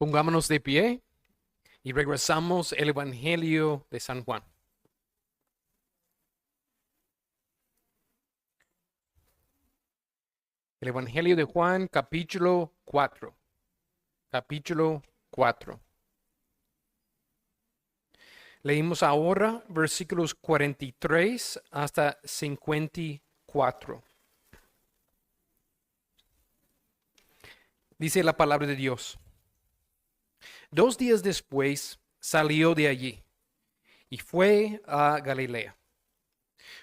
Pongámonos de pie y regresamos al Evangelio de San Juan. El Evangelio de Juan, capítulo 4. Capítulo 4. Leímos ahora versículos 43 hasta 54. Dice la palabra de Dios. 2 días después salió de allí y fue a Galilea,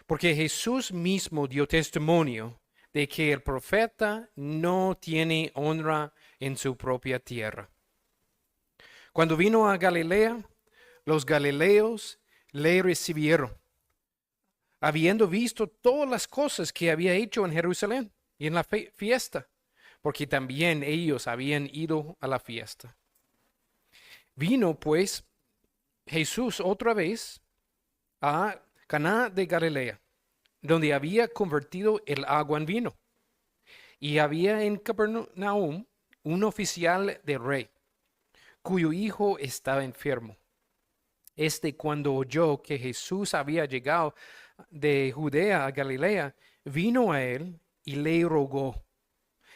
porque Jesús mismo dio testimonio de que el profeta no tiene honra en su propia tierra. Cuando vino a Galilea, los galileos le recibieron, habiendo visto todas las cosas que había hecho en Jerusalén y en la fiesta, porque también ellos habían ido a la fiesta. Vino pues Jesús otra vez a Caná de Galilea, donde había convertido el agua en vino. Y había en Capernaum un oficial del rey, cuyo hijo estaba enfermo. Cuando oyó que Jesús había llegado de Judea a Galilea, vino a él y le rogó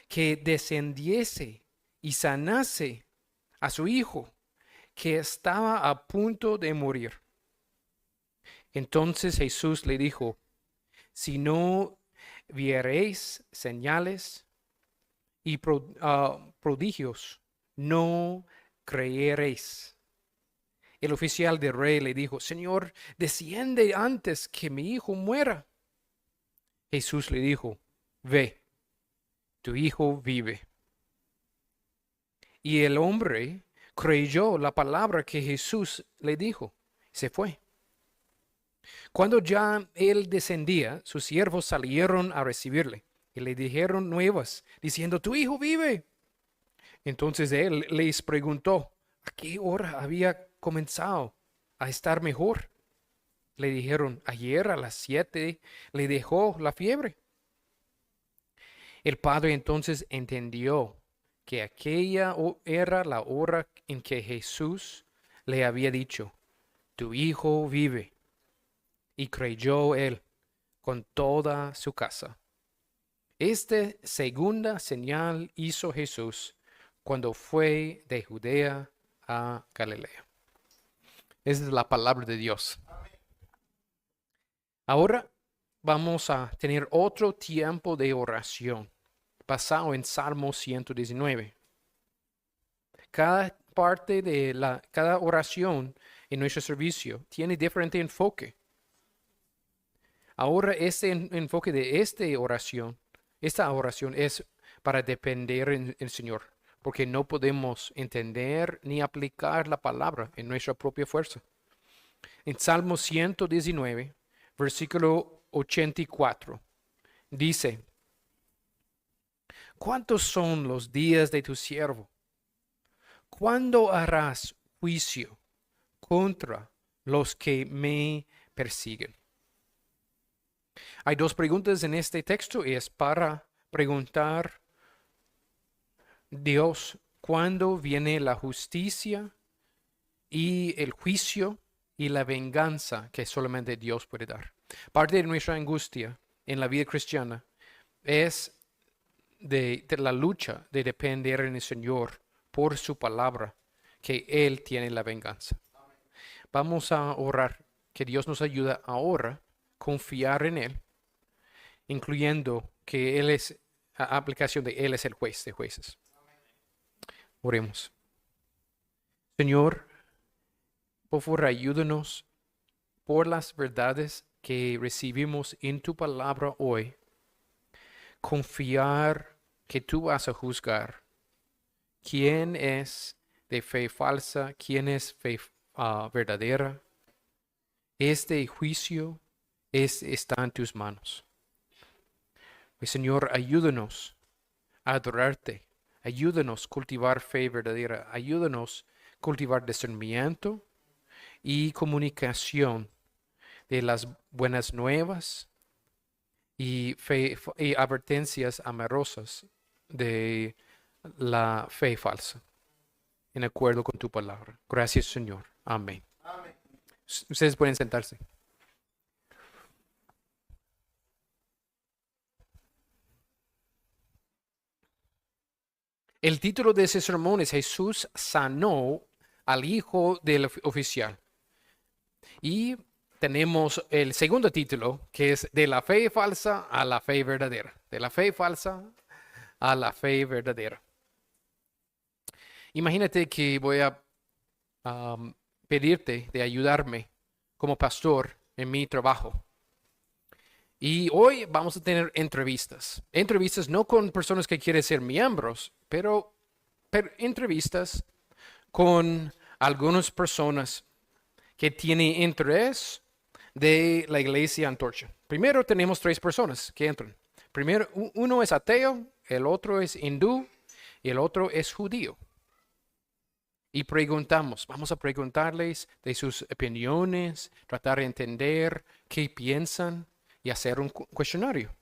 que descendiese y sanase a su hijo, que estaba a punto de morir. Entonces Jesús le dijo: si no viereis señales y prodigios, no creeréis. El oficial del rey le dijo: Señor, desciende antes que mi hijo muera. Jesús le dijo: ve, tu hijo vive. Y el hombre creyó la palabra que Jesús le dijo, se fue. Cuando ya él descendía, sus siervos salieron a recibirle y le dijeron nuevas, diciendo: tu hijo vive. Entonces él les preguntó a qué hora había comenzado a estar mejor. Le dijeron: ayer a las 7 le dejó la fiebre. El padre entonces entendió que aquella era la hora en que Jesús le había dicho: tu hijo vive. Y creyó él con toda su casa. Esta segunda señal hizo Jesús cuando fue de Judea a Galilea. Esa es la palabra de Dios. Ahora vamos a tener otro tiempo de oración, basado en Salmo 119. Cada parte de cada oración en nuestro servicio tiene diferente enfoque. Ahora este enfoque de esta oración es para depender en el Señor, porque no podemos entender ni aplicar la palabra en nuestra propia fuerza. En Salmo 119, versículo 84, dice: ¿cuántos son los días de tu siervo? ¿Cuándo harás juicio contra los que me persiguen? Hay dos preguntas en este texto y es para preguntar: Dios, ¿cuándo viene la justicia y el juicio y la venganza que solamente Dios puede dar? Parte de nuestra angustia en la vida cristiana es de la lucha de depender en el Señor por su palabra, que Él tiene la venganza. Vamos a orar que Dios nos ayude ahora a confiar en Él, incluyendo que Él es, aplicación de Él es el juez de jueces. Oremos. Señor, por favor, ayúdanos por las verdades que recibimos en tu palabra hoy, confiar que tú vas a juzgar quién es de fe falsa, quién es fe verdadera. Este juicio está en tus manos. Señor, ayúdanos a adorarte, ayúdanos a cultivar fe verdadera, ayúdanos a cultivar discernimiento y comunicación de las buenas nuevas y advertencias amorosas de la fe falsa. en acuerdo con tu palabra. Gracias, Señor. Amén. Ustedes pueden sentarse. El título de ese sermón es Jesús sanó al hijo del oficial. Y tenemos el segundo título, que es de la fe falsa a la fe verdadera. De la fe falsa a la fe verdadera. Imagínate que voy a pedirte de ayudarme como pastor en mi trabajo. Y hoy vamos a tener entrevistas. Entrevistas no con personas que quieren ser miembros, pero entrevistas con algunas personas que tienen interés de la iglesia Antorcha. Primero tenemos 3 personas que entran. Primero, uno es ateo, el otro es hindú y el otro es judío. Y vamos a preguntarles de sus opiniones, tratar de entender qué piensan y hacer un cuestionario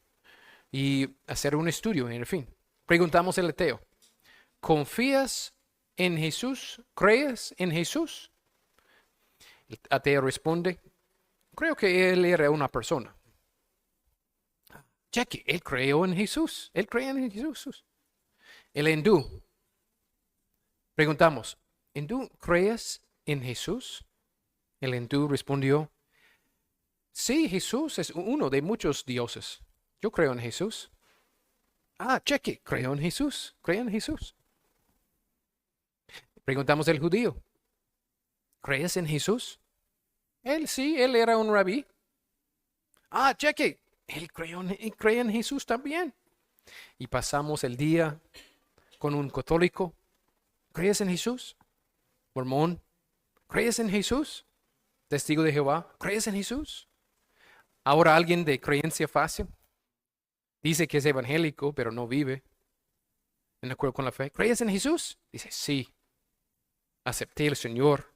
y hacer un estudio, en fin. Preguntamos al ateo, ¿confías en Jesús? ¿Crees en Jesús? El ateo responde, creo que él era una persona. Cheque, él creó en Jesús. Él cree en Jesús. El hindú. Preguntamos, ¿hindú crees en Jesús? El hindú respondió, sí, Jesús es uno de muchos dioses. Yo creo en Jesús. Cheque, creo en Jesús. Creo en Jesús. Preguntamos al judío, ¿crees en Jesús? Él sí, él era un rabí. Cheque, él cree en Jesús también. Y pasamos el día con un católico. ¿Crees en Jesús? Mormón. ¿Crees en Jesús? Testigo de Jehová. ¿Crees en Jesús? Ahora alguien de creencia fácil. Dice que es evangélico, pero no vive en acuerdo con la fe. ¿Crees en Jesús? Dice, sí. Acepté al Señor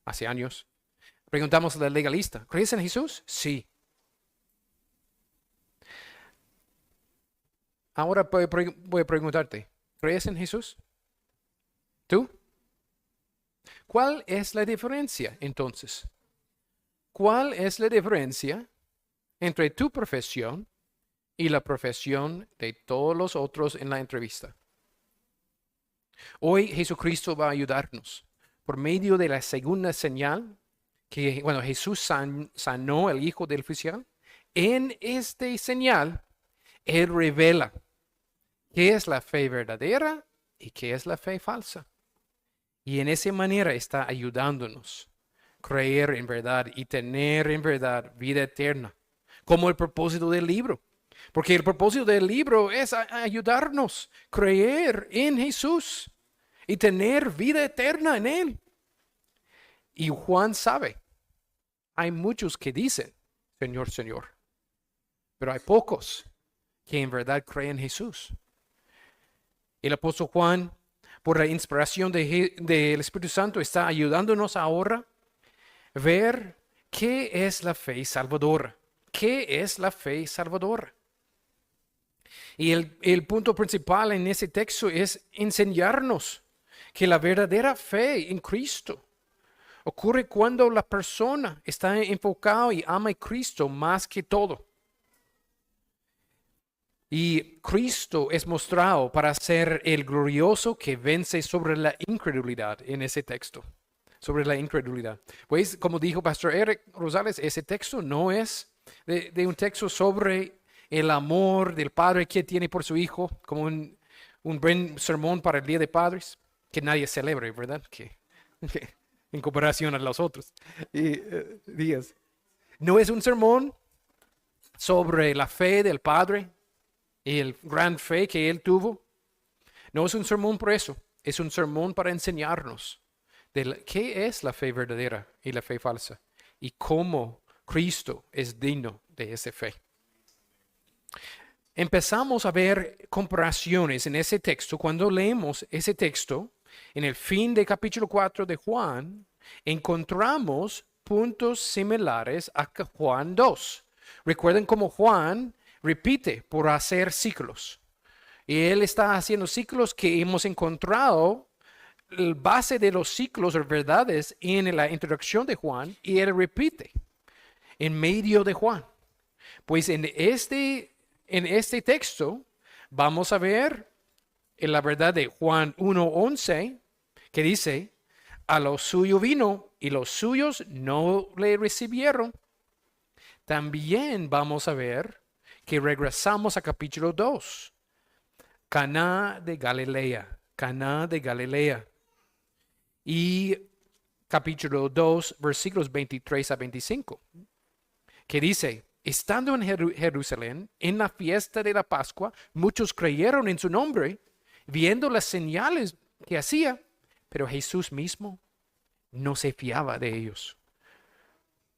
hace años. Preguntamos al legalista, ¿crees en Jesús? Sí. Ahora voy a preguntarte, ¿crees en Jesús? ¿Tú? ¿Cuál es la diferencia entonces? ¿Cuál es la diferencia entre tu profesión y la profesión de todos los otros en la entrevista? Hoy Jesucristo va a ayudarnos por medio de la segunda señal que, Jesús sanó al hijo del oficial. En esta señal, Él revela qué es la fe verdadera y qué es la fe falsa. Y en esa manera está ayudándonos a creer en verdad y tener en verdad vida eterna, como el propósito del libro. Porque el propósito del libro es ayudarnos a creer en Jesús y tener vida eterna en Él. Y Juan sabe, hay muchos que dicen, Señor, Señor, pero hay pocos que en verdad creen en Jesús. El apóstol Juan, por la inspiración del Espíritu Santo, está ayudándonos ahora a ver qué es la fe salvadora. ¿Qué es la fe salvadora? Y el punto principal en ese texto es enseñarnos que la verdadera fe en Cristo ocurre cuando la persona está enfocada y ama a Cristo más que todo. Y Cristo es mostrado para ser el glorioso que vence sobre la incredulidad en ese texto. Sobre la incredulidad. Pues, como dijo Pastor Eric Rosales, ese texto no es de un texto sobre el amor del Padre que tiene por su Hijo, como un buen sermón para el Día de Padres, que nadie celebre, ¿verdad? Que en comparación a los otros días. No es un sermón sobre la fe del Padre y el gran fe que Él tuvo. No es un sermón por eso. Es un sermón para enseñarnos de qué es la fe verdadera y la fe falsa y cómo Cristo es digno de esa fe. Empezamos a ver comparaciones en ese texto. Cuando leemos ese texto, en el fin del capítulo 4 de Juan, encontramos puntos similares a Juan 2. Recuerden cómo Juan repite por hacer ciclos. Y él está haciendo ciclos que hemos encontrado el base de los ciclos o verdades en la introducción de Juan y él repite en medio de Juan. Pues en este texto vamos a ver en la verdad de Juan 1:11 que dice, a lo suyo vino y los suyos no le recibieron. También vamos a ver que regresamos a capítulo 2, Caná de Galilea, Caná de Galilea. Y capítulo 2, versículos 23 a 25, que dice, estando en Jerusalén, en la fiesta de la Pascua, muchos creyeron en su nombre, viendo las señales que hacía, pero Jesús mismo no se fiaba de ellos,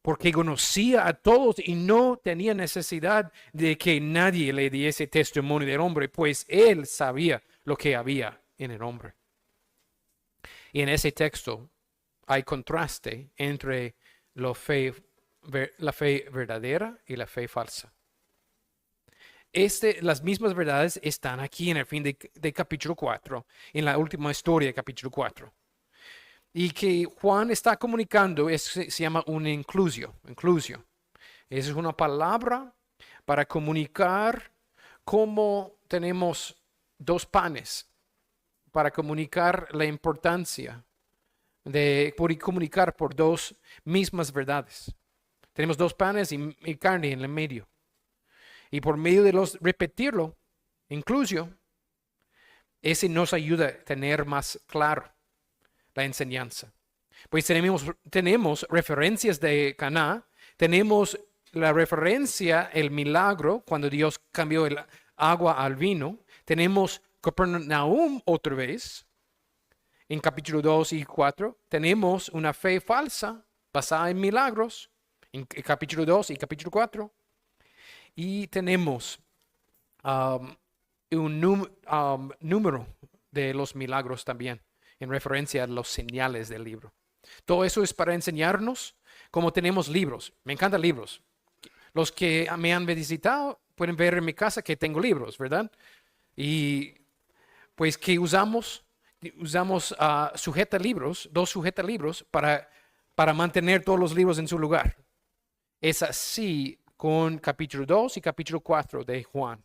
porque conocía a todos y no tenía necesidad de que nadie le diese testimonio del hombre, pues él sabía lo que había en el hombre. Y en ese texto hay contraste entre la fe verdadera y la fe falsa. Las mismas verdades están aquí en el fin de capítulo 4, en la última historia de capítulo 4. Y que Juan está comunicando se llama una inclusio. Esa es una palabra para comunicar cómo tenemos dos panes, para comunicar la importancia de comunicar por dos mismas verdades. Tenemos dos panes y carne en el medio. Y por medio de repetirlo, incluso, ese nos ayuda a tener más claro la enseñanza. Pues tenemos referencias de Caná, tenemos la referencia, el milagro, cuando Dios cambió el agua al vino, tenemos Capernaum otra vez, en capítulo 2 y 4, tenemos una fe falsa basada en milagros, en capítulo 2 y capítulo 4, y tenemos un número de los milagros también, en referencia a los señales del libro. Todo eso es para enseñarnos cómo tenemos libros. Me encantan libros. Los que me han visitado pueden ver en mi casa que tengo libros, ¿verdad? Y pues que usamos dos sujetalibros para mantener todos los libros en su lugar. Es así con capítulo 2 y capítulo 4 de Juan.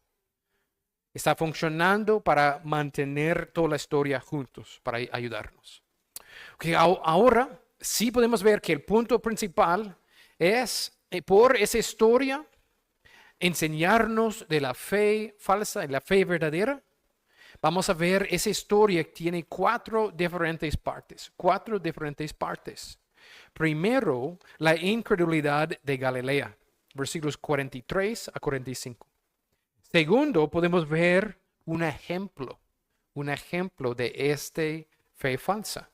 Está funcionando para mantener toda la historia juntos, para ayudarnos. Okay, ahora sí podemos ver que el punto principal es, por esa historia, enseñarnos de la fe falsa y la fe verdadera. Vamos a ver esa historia que tiene cuatro diferentes partes. Primero, la incredulidad de Galilea, versículos 43 a 45. Segundo, podemos ver un ejemplo de esta fe falsa.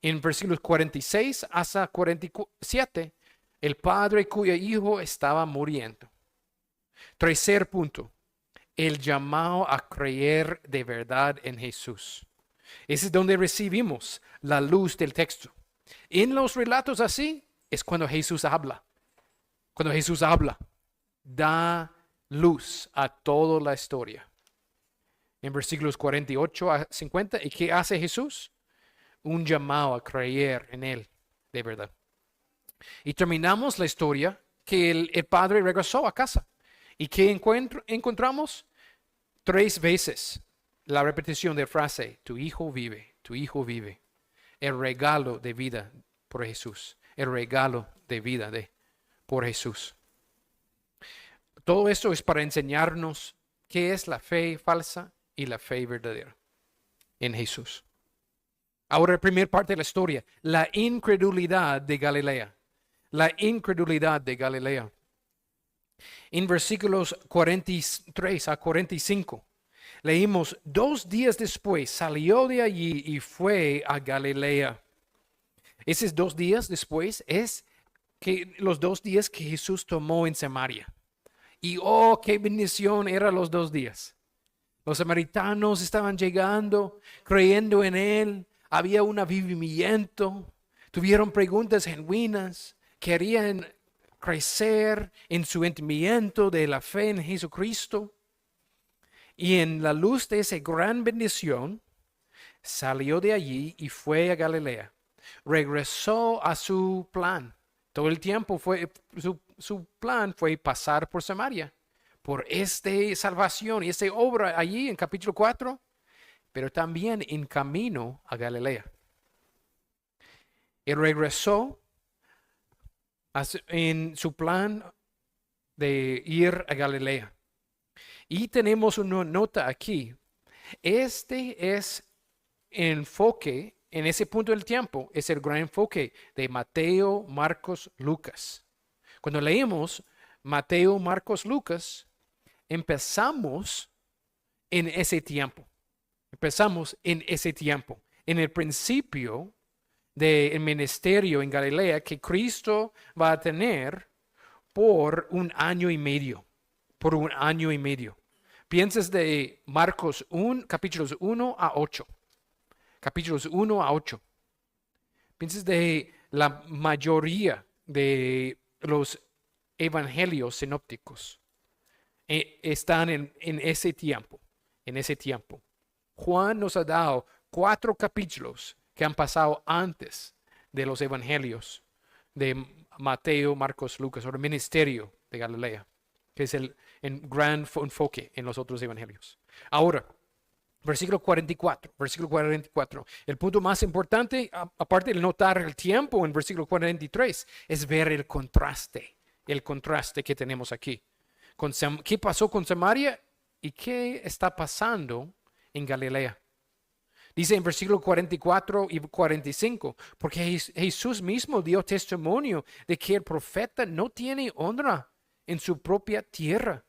En versículos 46 hasta 47, el padre cuyo hijo estaba muriendo. Tercer punto, el llamado a creer de verdad en Jesús. Ese es donde recibimos la luz del texto. En los relatos así es cuando Jesús habla. Cuando Jesús habla, da luz a toda la historia. En versículos 48 a 50, ¿y qué hace Jesús? Un llamado a creer en Él de verdad. Y terminamos la historia que el padre regresó a casa. ¿Y qué encontramos? 3 veces la repetición de la frase, tu hijo vive, tu hijo vive. El regalo de vida por Jesús. El regalo de vida por Jesús. Todo esto es para enseñarnos qué es la fe falsa y la fe verdadera en Jesús. Ahora, la primera parte de la historia, la incredulidad de Galilea. La incredulidad de Galilea. En versículos 43 a 45, leímos, 2 días después salió de allí y fue a Galilea. Esos 2 días después es que los 2 días que Jesús tomó en Samaria. Y oh, qué bendición eran los 2 días. Los samaritanos estaban llegando, creyendo en Él. Había un avivamiento. Tuvieron preguntas genuinas. Querían crecer en su entendimiento de la fe en Jesucristo. Y en la luz de esa gran bendición, salió de allí y fue a Galilea. Regresó a su plan. Todo el tiempo su plan fue pasar por Samaria, por esta salvación y esta obra allí en capítulo 4, pero también en camino a Galilea. Y regresó en su plan de ir a Galilea. Y tenemos una nota aquí. Este es el enfoque, en ese punto del tiempo, es el gran enfoque de Mateo, Marcos, Lucas. Cuando leemos Mateo, Marcos, Lucas, empezamos en ese tiempo. Empezamos en ese tiempo, en el principio del ministerio en Galilea que Cristo va a tener por un año y medio. Por un año y medio. Piensas de Marcos 1, capítulos 1 a 8. Capítulos 1 a 8. Piensas de la mayoría de los evangelios sinópticos. Están en ese tiempo. En ese tiempo. Juan nos ha dado 4 capítulos que han pasado antes de los evangelios de Mateo, Marcos, Lucas, o el ministerio de Galilea, que es el gran enfoque en los otros evangelios. Ahora, versículo 44. El punto más importante, aparte de notar el tiempo en versículo 43, es ver el contraste que tenemos aquí. ¿Qué pasó con Samaria y qué está pasando en Galilea? Dice en versículo 44 y 45, porque Jesús mismo dio testimonio de que el profeta no tiene honra en su propia tierra.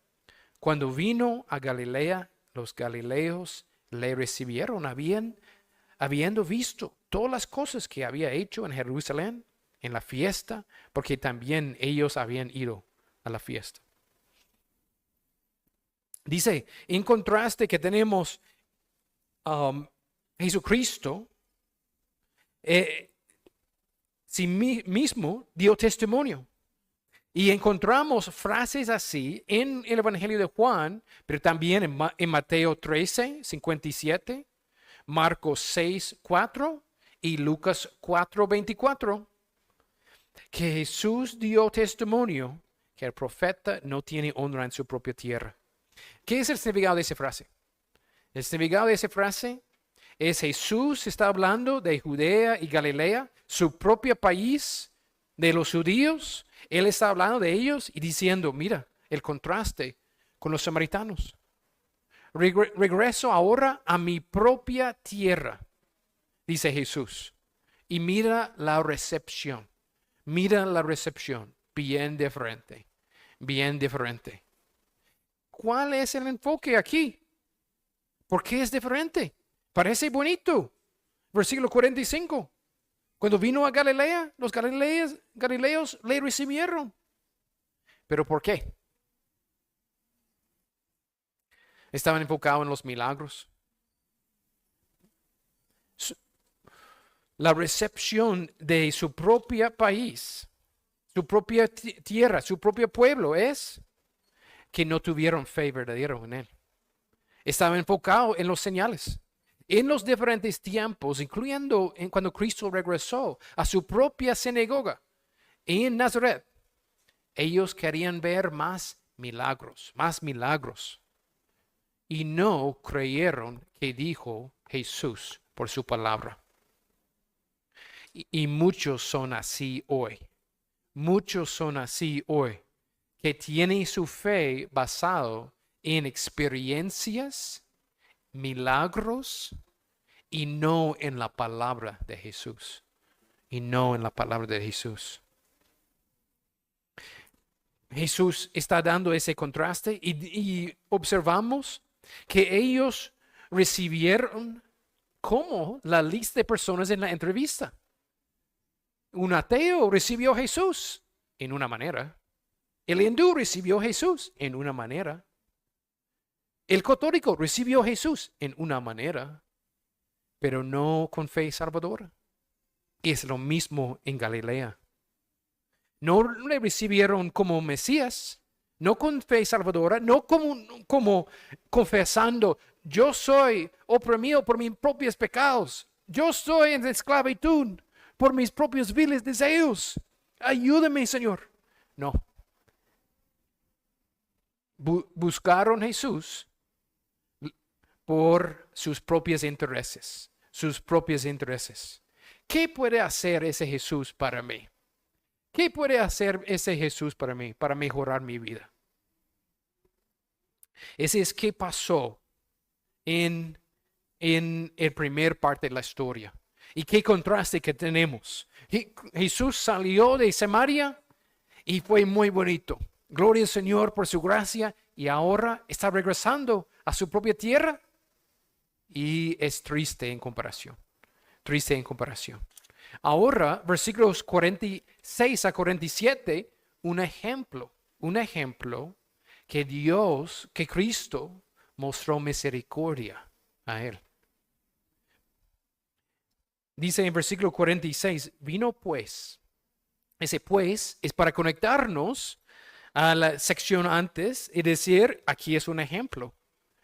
Cuando vino a Galilea, los galileos le recibieron, habiendo visto todas las cosas que había hecho en Jerusalén, en la fiesta, porque también ellos habían ido a la fiesta. Dice, en contraste que tenemos Jesucristo, sí mismo dio testimonio. Y encontramos frases así en el Evangelio de Juan, pero también en Mateo 13, 57, Marcos 6, 4 y Lucas 4, 24, que Jesús dio testimonio que el profeta no tiene honra en su propia tierra. ¿Qué es el significado de esa frase? El significado de esa frase es Jesús está hablando de Judea y Galilea, su propio país de los judíos. Él está hablando de ellos y diciendo, mira, el contraste con los samaritanos. Regreso ahora a mi propia tierra, dice Jesús. Y mira la recepción. Mira la recepción. Bien diferente. Bien diferente. ¿Cuál es el enfoque aquí? ¿Por qué es diferente? Parece bonito. Versículo 45. Cuando vino a Galilea, los galileos le recibieron. ¿Pero por qué? Estaban enfocados en los milagros. La recepción de su propio país, su propia tierra, su propio pueblo es que no tuvieron fe verdadera en él. Estaba enfocado en los señales. En los diferentes tiempos, incluyendo cuando Cristo regresó a su propia sinagoga en Nazaret, ellos querían ver más milagros. Y no creyeron que dijo Jesús por su palabra. Y muchos son así hoy. Muchos son así hoy, que tienen su fe basado en experiencias, milagros, y no en la palabra de Jesús. Y no en la palabra de Jesús. Jesús está dando ese contraste y observamos que ellos recibieron como la lista de personas en la entrevista. Un ateo recibió a Jesús en una manera. El hindú recibió a Jesús en una manera. El católico recibió a Jesús en una manera, pero no con fe salvadora. Es lo mismo en Galilea. No le recibieron como Mesías, no con fe salvadora, no como confesando, Yo soy oprimido por mis propios pecados. Yo estoy en esclavitud por mis propios viles deseos. Ayúdame, Señor. No. Buscaron a Jesús por sus propios intereses. Sus propios intereses. ¿Qué puede hacer ese Jesús para mí? ¿Qué puede hacer ese Jesús para mí, para mejorar mi vida? Ese es qué pasó en el primer parte de la historia. Y qué contraste que tenemos. Jesús salió de Samaria y fue muy bonito. Gloria al Señor por su gracia. Y ahora está regresando a su propia tierra. Y es triste en comparación. Triste en comparación. Ahora, versículos 46 a 47, un ejemplo que Cristo mostró misericordia a él. Dice en versículo 46, vino pues. Ese pues es para conectarnos a la sección antes y decir, aquí es un ejemplo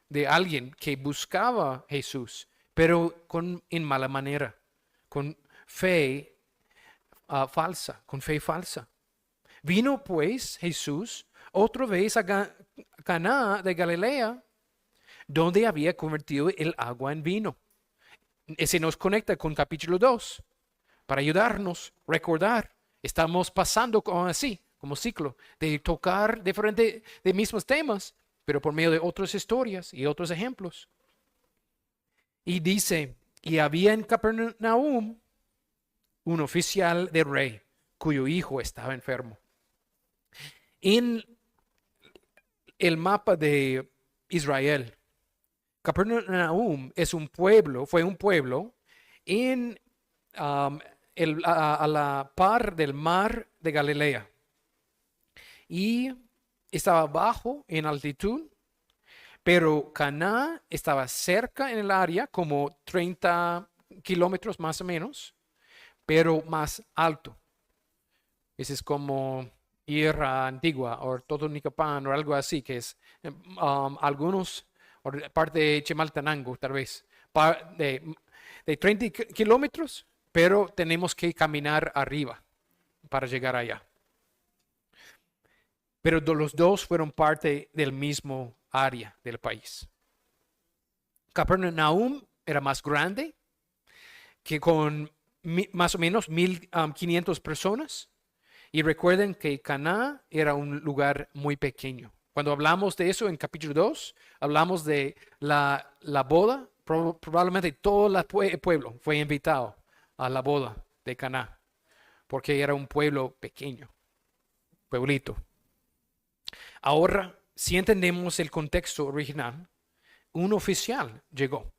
de alguien que buscaba a Jesús, pero en mala manera, con fe falsa, con fe falsa. Vino pues Jesús otra vez a Caná de Galilea, donde había convertido el agua en vino. Ese nos conecta con capítulo 2, para ayudarnos a recordar. Estamos pasando así, como ciclo, de tocar de mismos temas, pero por medio de otras historias y otros ejemplos. Y dice, y había en Capernaum un oficial del rey, cuyo hijo estaba enfermo. En el mapa de Israel, Capernaum fue un pueblo en a la par del mar de Galilea. Y estaba bajo en altitud, pero Caná estaba cerca en el área, como 30 kilómetros más o menos, pero más alto. Ese es como ir a Antigua o Totonicapán o algo así, que es algunos, o parte de Chimaltenango tal vez, de 30 kilómetros, pero tenemos que caminar arriba para llegar allá. Pero los dos fueron parte del mismo área del país. Capernaum era más grande, que con más o menos 1,500 personas. Y recuerden que Caná era un lugar muy pequeño. Cuando hablamos de eso en capítulo 2, hablamos de la boda. Probablemente todo el pueblo fue invitado a la boda de Caná, porque era un pueblo pequeño, pueblito. Ahora, si entendemos el contexto original, un oficial llegó,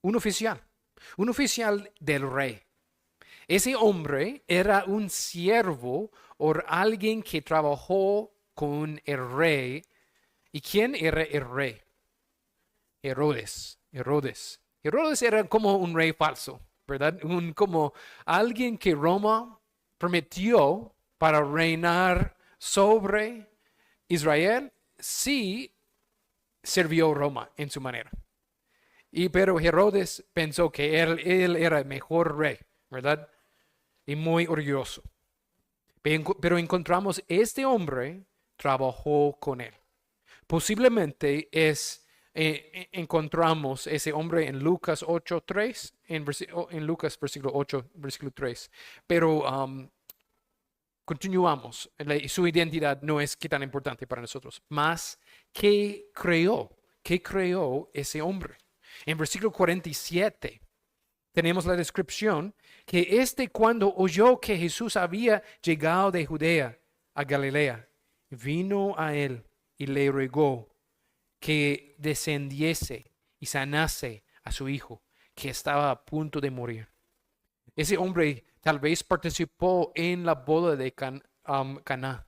un oficial del rey. Ese hombre era un siervo o alguien que trabajó con el rey. ¿Y quién era el rey? Herodes. Herodes era como un rey falso, ¿verdad? Como alguien que Roma prometió para reinar sobre Israel, sí sirvió Roma en su manera. Pero Herodes pensó que él era el mejor rey, ¿verdad? Y muy orgulloso. Pero encontramos este hombre trabajó con él. Posiblemente encontramos ese hombre en Lucas 8:3, en Lucas versículo 8, versículo 3. Pero continuamos. Su identidad no es tan importante para nosotros. Más, ¿qué creó ese hombre? En versículo 47 tenemos la descripción que cuando oyó que Jesús había llegado de Judea a Galilea, vino a él y le rogó que descendiese y sanase a su hijo, que estaba a punto de morir. Ese hombre tal vez participó en la boda de Caná.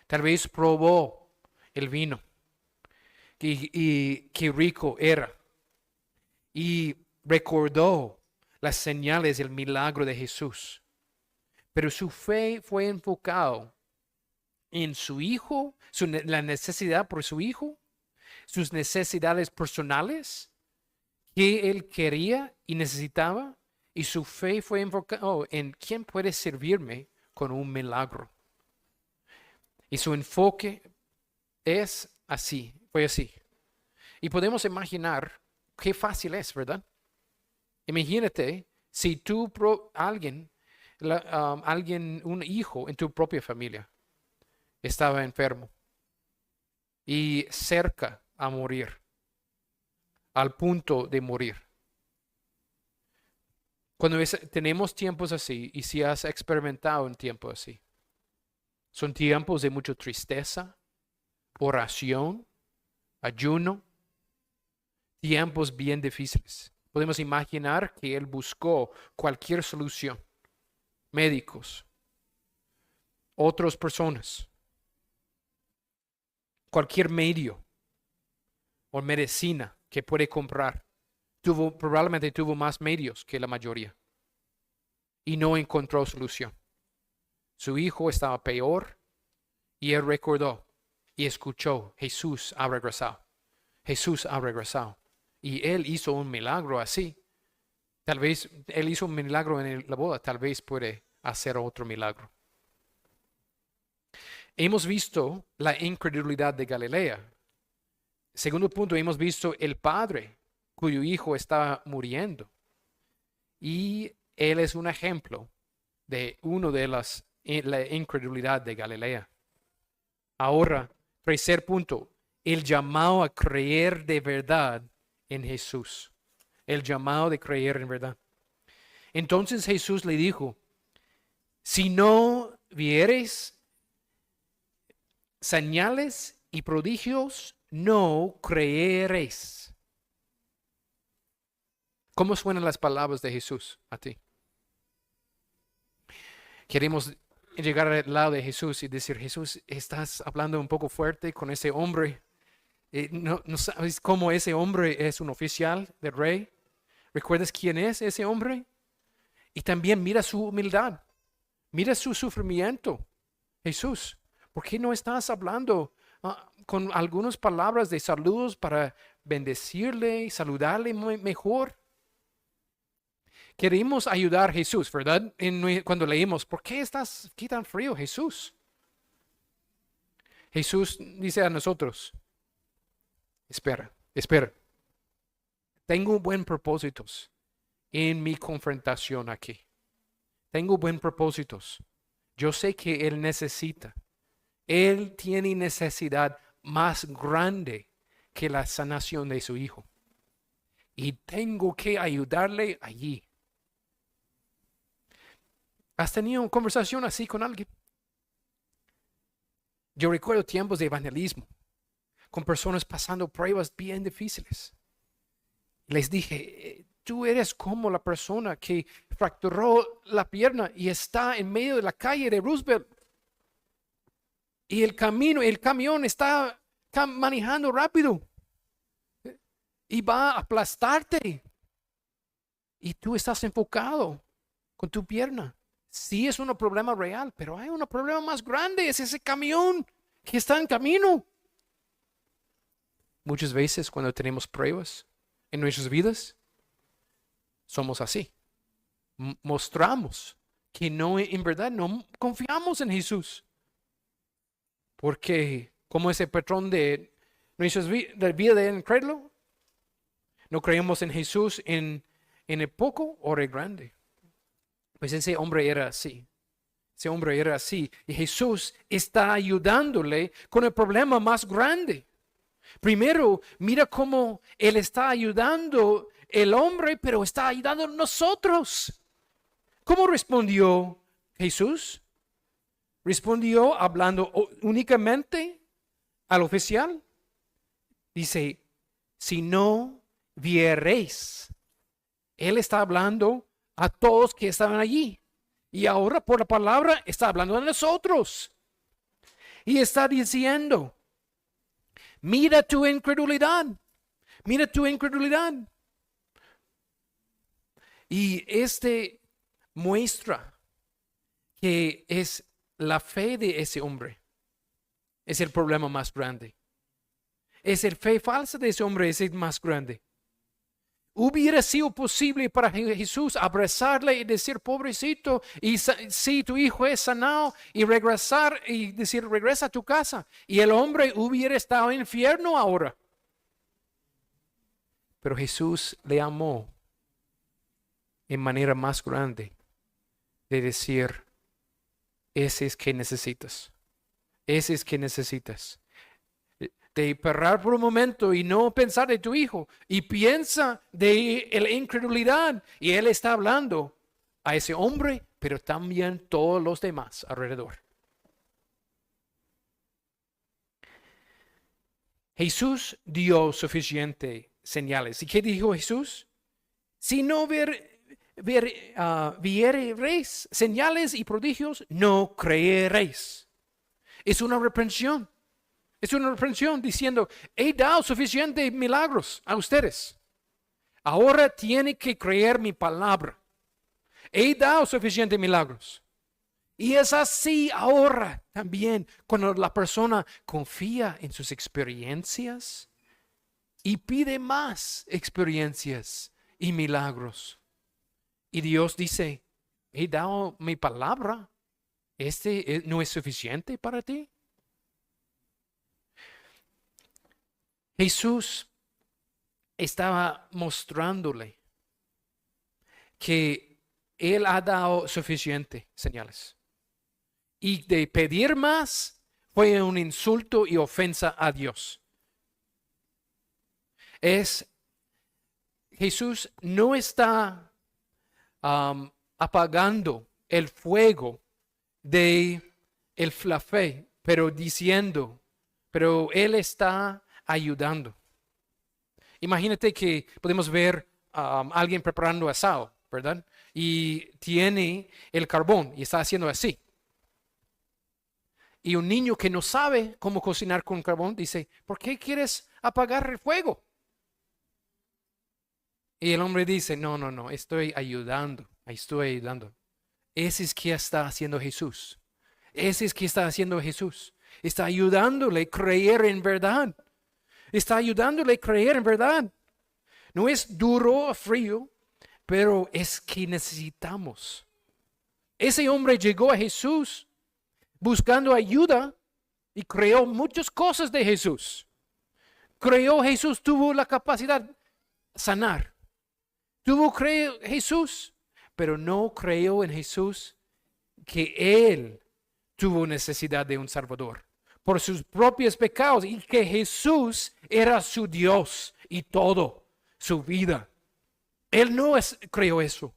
Tal vez probó el vino. Y qué rico era. Y recordó las señales del milagro de Jesús. Pero su fe fue enfocada en su hijo, la necesidad por su hijo, sus necesidades personales, que él quería y necesitaba, y su fe fue enfocada en quién puede servirme con un milagro. Y su enfoque es así, fue así. Y podemos imaginar qué fácil es, ¿verdad? Imagínate si alguien, un hijo en tu propia familia estaba enfermo y cerca a morir, al punto de morir. Cuando tenemos tiempos así, y si has experimentado un tiempo así, son tiempos de mucha tristeza, oración, ayuno, tiempos bien difíciles. Podemos imaginar que él buscó cualquier solución, médicos, otras personas, cualquier medio o medicina que puede comprar. Probablemente tuvo más medios que la mayoría y no encontró solución. Su hijo estaba peor y él recordó y escuchó, Jesús ha regresado. Jesús ha regresado. Y él hizo un milagro así. Tal vez él hizo un milagro en la boda, tal vez puede hacer otro milagro. Hemos visto la incredulidad de Galilea. Segundo punto, hemos visto el padre cuyo hijo estaba muriendo. Y él es un ejemplo de la incredulidad de Galilea. Ahora, tercer punto, el llamado a creer de verdad en Jesús. El llamado de creer en verdad. Entonces Jesús le dijo, si no viereis señales y prodigios, no creeréis. ¿Cómo suenan las palabras de Jesús a ti? Queremos llegar al lado de Jesús y decir, Jesús, estás hablando un poco fuerte con ese hombre. ¿No sabes cómo ese hombre es un oficial del rey? ¿Recuerdas quién es ese hombre? Y también mira su humildad, mira su sufrimiento. Jesús, ¿por qué no estás hablando con algunas palabras de saludos para bendecirle y saludarle mejor? Queremos ayudar a Jesús, ¿verdad? Cuando leímos, ¿por qué estás aquí tan frío, Jesús? Jesús dice a nosotros, espera. Tengo buen propósitos en mi confrontación aquí. Tengo buen propósitos. Yo sé que Él necesita. Él tiene necesidad más grande que la sanación de su hijo. Y tengo que ayudarle allí. ¿Has tenido una conversación así con alguien? Yo recuerdo tiempos de evangelismo con personas pasando pruebas bien difíciles. Les dije, tú eres como la persona que fracturó la pierna y está en medio de la calle de Roosevelt. Y el camión está manejando rápido y va a aplastarte. Y tú estás enfocado con tu pierna. Sí es un problema real, pero hay un problema más grande, es ese camión que está en camino. Muchas veces cuando tenemos pruebas en nuestras vidas, somos así. Mostramos que en verdad no confiamos en Jesús. Porque como ese patrón de nuestras de vida de incrédulo, no creemos en Jesús en el poco o el grande. Pues ese hombre era así. Ese hombre era así. Y Jesús está ayudándole con el problema más grande. Primero, mira cómo Él está ayudando el hombre, pero está ayudando a nosotros. ¿Cómo respondió Jesús? ¿Respondió hablando únicamente al oficial? Dice, si no viereis. Él está hablando a todos que estaban allí. Y ahora por la palabra está hablando a nosotros. Y está diciendo, mira tu incredulidad. Mira tu incredulidad. Y muestra que es la fe de ese hombre. Es el problema más grande. Es el fe falsa de ese hombre, es el más grande. Hubiera sido posible para Jesús abrazarle y decir, pobrecito, y si tu hijo es sanado, y regresar y decir, regresa a tu casa. Y el hombre hubiera estado en el infierno ahora. Pero Jesús le amó en manera más grande de decir, ese es que necesitas. Ese es que necesitas. De parar por un momento y no pensar de tu hijo. Y piensa de la incredulidad. Y él está hablando a ese hombre, pero también todos los demás alrededor. Jesús dio suficientes señales. ¿Y qué dijo Jesús? Si no viereis señales y prodigios, no creeréis. Es una reprensión. Es una reprensión diciendo, he dado suficientes milagros a ustedes. Ahora tienen que creer mi palabra. He dado suficientes milagros. Y es así ahora también cuando la persona confía en sus experiencias y pide más experiencias y milagros. Y Dios dice, he dado mi palabra. ¿Este no es suficiente para ti? Jesús estaba mostrándole que Él ha dado suficientes señales. Y de pedir más fue un insulto y ofensa a Dios. Jesús no está apagando el fuego de la fe, pero Él está ayudando. Imagínate que podemos ver a alguien preparando asado, ¿verdad? Y tiene el carbón y está haciendo así. Y un niño que no sabe cómo cocinar con carbón dice, ¿por qué quieres apagar el fuego? Y el hombre dice, no, estoy ayudando. Ese es que está haciendo Jesús. Está ayudándole a creer en verdad. No es duro o frío, pero es que necesitamos. Ese hombre llegó a Jesús buscando ayuda y creó muchas cosas de Jesús. Jesús tuvo la capacidad de sanar. Creyó Jesús, pero no creyó en Jesús que Él tuvo necesidad de un Salvador por sus propios pecados y que Jesús era su Dios y todo, su vida. Él no creyó eso.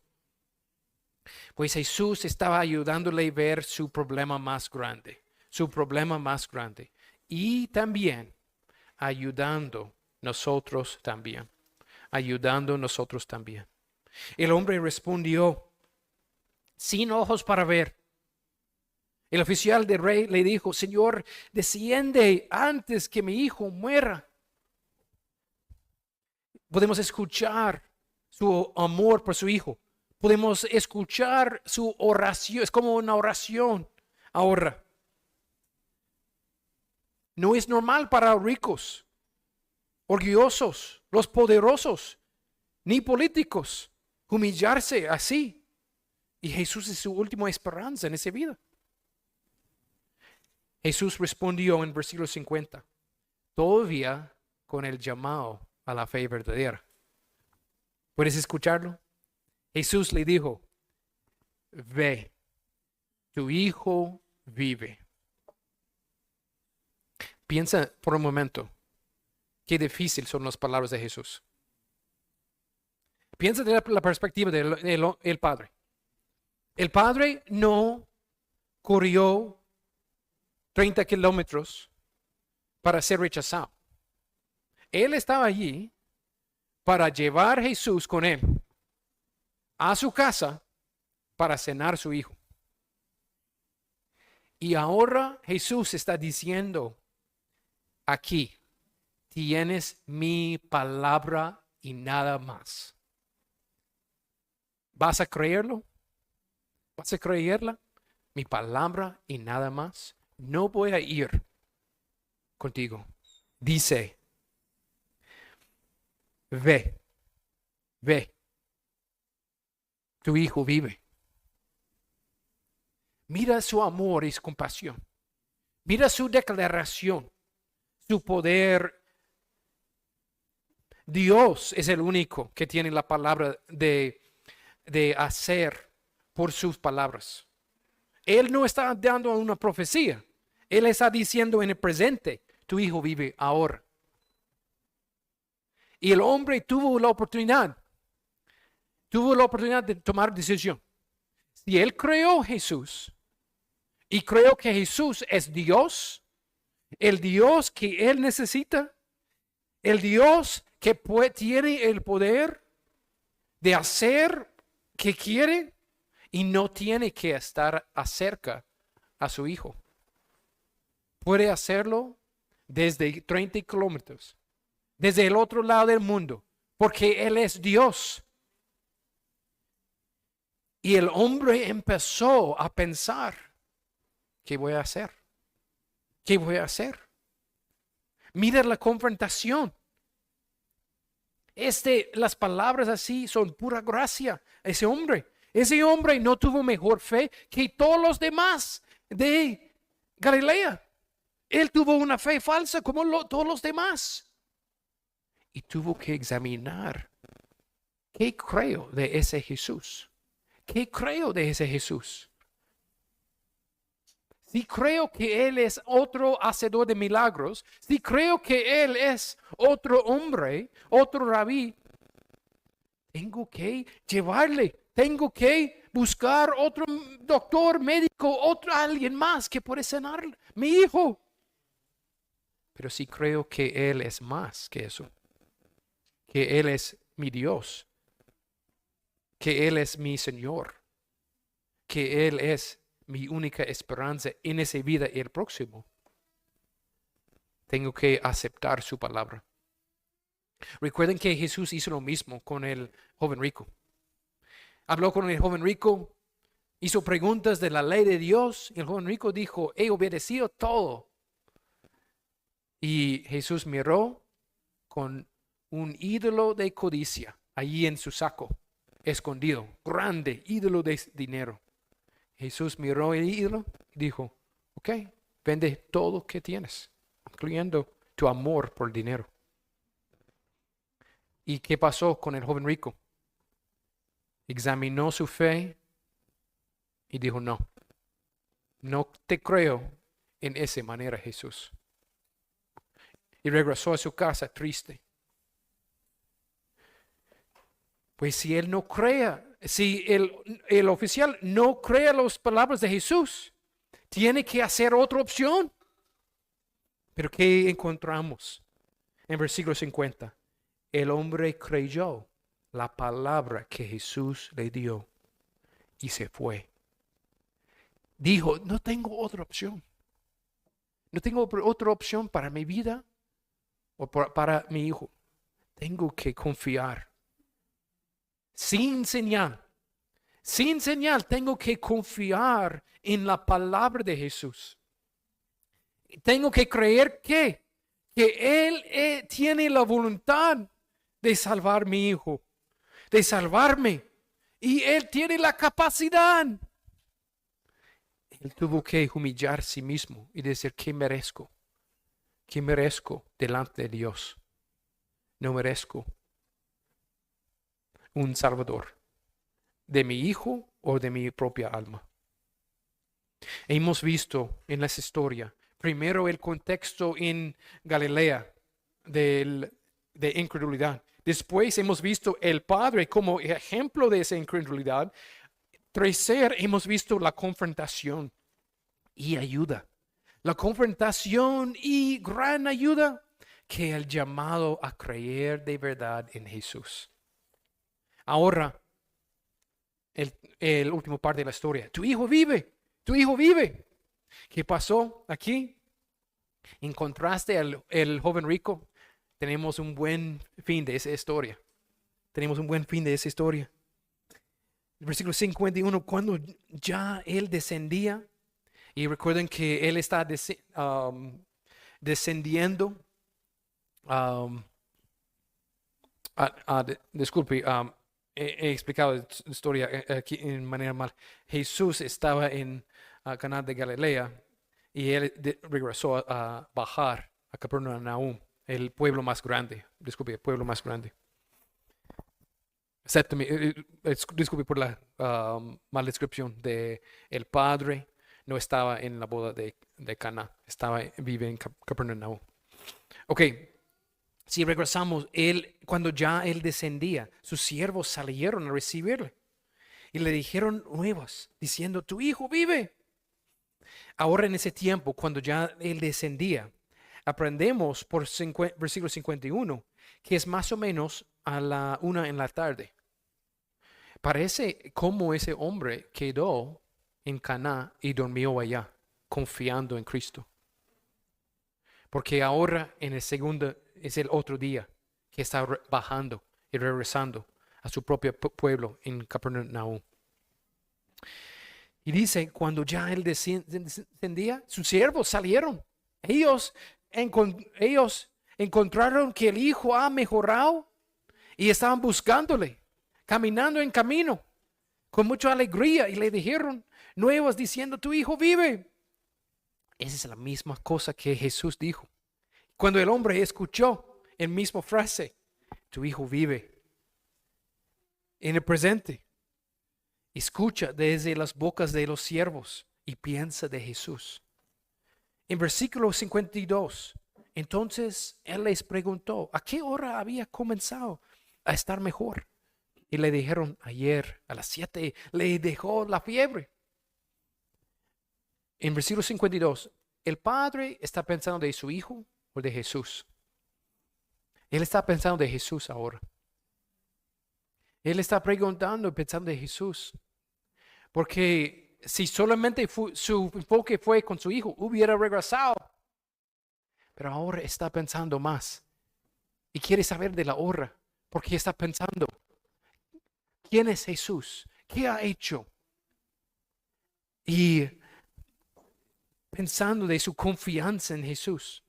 Pues Jesús estaba ayudándole a ver su problema más grande. Y también ayudando nosotros también. El hombre respondió, sin ojos para ver. El oficial del rey le dijo, Señor, desciende antes que mi hijo muera. Podemos escuchar su amor por su hijo. Podemos escuchar su oración. Es como una oración ahora. No es normal para ricos, orgullosos, los poderosos, ni políticos humillarse así. Y Jesús es su última esperanza en esa vida. Jesús respondió en versículo 50, todavía con el llamado a la fe verdadera. ¿Puedes escucharlo? Jesús le dijo, ve, tu hijo vive. Piensa por un momento, qué difícil son las palabras de Jesús. Piensa de la perspectiva del Padre. El Padre no corrió 30 kilómetros para ser rechazado. Él estaba allí para llevar a Jesús con él a su casa para cenar a su hijo. Y ahora Jesús está diciendo, aquí tienes mi palabra y nada más. ¿Vas a creerlo? ¿Vas a creerla? Mi palabra y nada más. No voy a ir contigo. Dice, ve, ve, tu hijo vive. Mira su amor y su compasión. Mira su declaración, su poder. Dios es el único que tiene la palabra de hacer por sus palabras. Él no está dando una profecía. Él está diciendo en el presente, tu hijo vive ahora. Y el hombre tuvo la oportunidad de tomar decisión. Si él creó Jesús y creo que Jesús es Dios, el Dios que él necesita, el Dios que tiene el poder de hacer que quiere y no tiene que estar acerca a su hijo. Puede hacerlo desde 30 kilómetros, desde el otro lado del mundo, porque Él es Dios. Y el hombre empezó a pensar, ¿qué voy a hacer? ¿Qué voy a hacer? Mira la confrontación. Las palabras así son pura gracia. Ese hombre no tuvo mejor fe que todos los demás de Galilea. Él tuvo una fe falsa como todos los demás. Y tuvo que examinar, ¿qué creo de ese Jesús? ¿Qué creo de ese Jesús? Si creo que Él es otro hacedor de milagros, si creo que Él es otro hombre, otro rabí, tengo que llevarle, tengo que buscar otro doctor, médico, alguien más que puede sanar mi hijo. Pero si creo que Él es más que eso, que Él es mi Dios, que Él es mi Señor, que Él es mi única esperanza en esa vida y el próximo, tengo que aceptar su palabra. Recuerden que Jesús hizo lo mismo con el joven rico. Habló con el joven rico, hizo preguntas de la ley de Dios y el joven rico dijo, he obedecido todo. Y Jesús miró con un ídolo de codicia allí en su saco, escondido, grande ídolo de dinero. Jesús miró el ídolo y dijo, ok, vende todo lo que tienes, incluyendo tu amor por el dinero. ¿Y qué pasó con el joven rico? Examinó su fe y dijo, no te creo en esa manera, Jesús. Y regresó a su casa triste. Pues si él no crea, si el oficial no crea las palabras de Jesús, tiene que hacer otra opción. Pero ¿qué encontramos en versículo 50? El hombre creyó la palabra que Jesús le dio y se fue. Dijo, no tengo otra opción. No tengo otra opción para mi vida o para mi hijo. Tengo que confiar. Sin señal, tengo que confiar en la palabra de Jesús. Tengo que creer que Él tiene la voluntad de salvar a mi hijo, de salvarme. Y Él tiene la capacidad. Él tuvo que humillar a sí mismo y decir, ¿qué merezco? ¿Qué merezco delante de Dios? No merezco un Salvador de mi hijo o de mi propia alma. Hemos visto en las historias, primero el contexto en Galilea de incredulidad. Después hemos visto el Padre como ejemplo de esa incredulidad. Tercer, hemos visto la confrontación y ayuda. La confrontación y gran ayuda que el llamado a creer de verdad en Jesús. Ahora, el último parte de la historia. Tu hijo vive, tu hijo vive. ¿Qué pasó aquí? En contraste al joven rico, tenemos un buen fin de esa historia. Tenemos un buen fin de esa historia. El versículo 51, cuando ya él descendía, y recuerden que él está descendiendo Disculpe, he explicado la historia aquí en manera mal. Jesús estaba en Caná de Galilea y él regresó a bajar a Capernaum, el pueblo más grande. Disculpe, el pueblo más grande. Disculpe por la mala descripción de el padre no estaba en la boda de Caná, vive en Capernaum. Ok, si regresamos, cuando ya él descendía, sus siervos salieron a recibirle y le dijeron nuevas, diciendo, tu hijo vive. Ahora en ese tiempo, cuando ya él descendía, aprendemos por versículo 51, que es más o menos a la 1 en la tarde. Parece como ese hombre quedó en Caná y durmió allá, confiando en Cristo. Porque ahora en el segundo es el otro día que está bajando y regresando a su propio pueblo en Capernaum. Y dice, cuando ya él descendía, sus siervos salieron. Ellos encontraron que el hijo ha mejorado y estaban buscándole, caminando en camino, con mucha alegría, y le dijeron nuevas diciendo, tu hijo vive. Esa es la misma cosa que Jesús dijo. Cuando el hombre escuchó la misma frase, tu hijo vive. En el presente, escucha desde las bocas de los siervos y piensa de Jesús. En versículo 52, entonces él les preguntó, ¿a qué hora había comenzado a estar mejor? Y le dijeron, ayer a las 7 le dejó la fiebre. En versículo 52, el padre está pensando de su hijo o de Jesús. Él está pensando de Jesús ahora. Él está preguntando y pensando de Jesús. Porque si solamente su enfoque fue con su hijo, hubiera regresado. Pero ahora está pensando más. Y quiere saber de la hora. Porque está pensando, ¿quién es Jesús? ¿Qué ha hecho? Y pensando de su confianza en Jesús.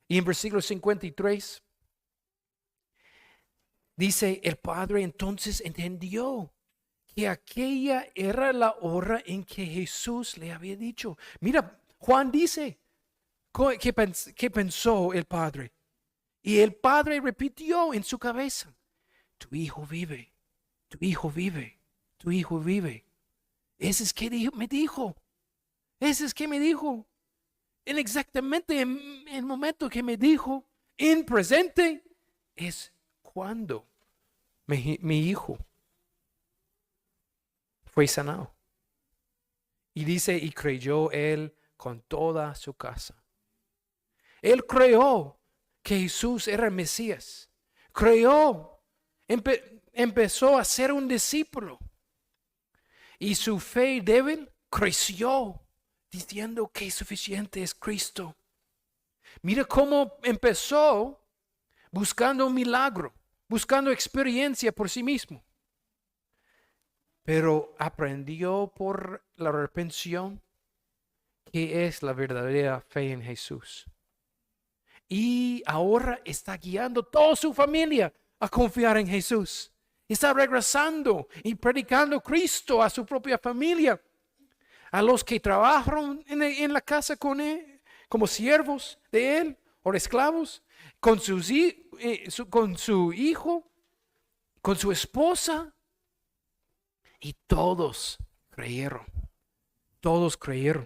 Y en versículo 53 dice, el padre entonces entendió que aquella era la hora en que Jesús le había dicho. Mira, Juan dice, ¿qué pensó el padre? Y el padre repitió en su cabeza, tu hijo vive, tu hijo vive, tu hijo vive. Ese es que me dijo. Ese es que me dijo. En exactamente el momento que me dijo, en presente, es cuando mi hijo fue sanado. Y dice, y creyó él con toda su casa. Él creyó que Jesús era el Mesías. Creyó, empezó a ser un discípulo. Y su fe débil creció, diciendo que suficiente es Cristo. Mira cómo empezó buscando un milagro, buscando experiencia por sí mismo. Pero aprendió por la reprensión que es la verdadera fe en Jesús. Y ahora está guiando toda su familia a confiar en Jesús. Está regresando y predicando Cristo a su propia familia. A los que trabajaron en la casa con él, como siervos de él o esclavos, con su hijo, con su esposa. Y todos creyeron. Todos creyeron.